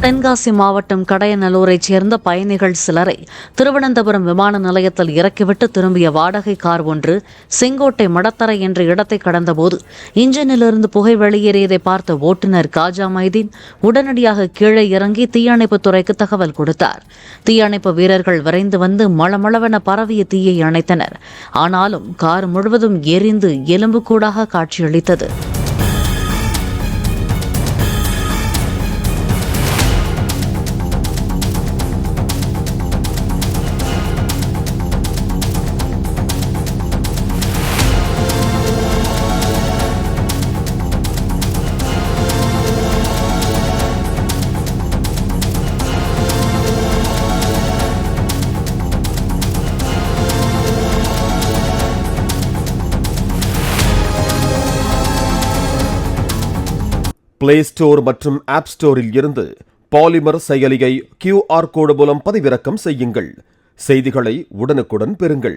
தென்காசி மாவட்டம் கடையநல்லூரைச் சேர்ந்த பயணிகள் சிலரை திருவனந்தபுரம் விமான நிலையத்தில் இறக்கிவிட்டு திரும்பிய வாடகை கார் ஒன்று செங்கோட்டை மடத்தரை என்ற இடத்தை கடந்தபோது இன்ஜினிலிருந்து புகை வெளியேறியதை பார்த்த ஓட்டுநர் காஜா மைதீன் உடனடியாக கீழே இறங்கி தீயணைப்புத் துறைக்கு தகவல் கொடுத்தார். தீயணைப்பு வீரர்கள் விரைந்து வந்து மளமளவென பரவிய தீயை அணைத்தனர். ஆனாலும் கார் முழுவதும் எரிந்து எலும்புக்கூடாக காட்சியளித்தது. பிளே ஸ்டோர் மற்றும் ஆப் ஸ்டோரில் இருந்து பாலிமர் செயலியை QR கோடு மூலம் பதிவிறக்கம் செய்யுங்கள். செய்திகளை உடனுக்குடன் பெறுங்கள்.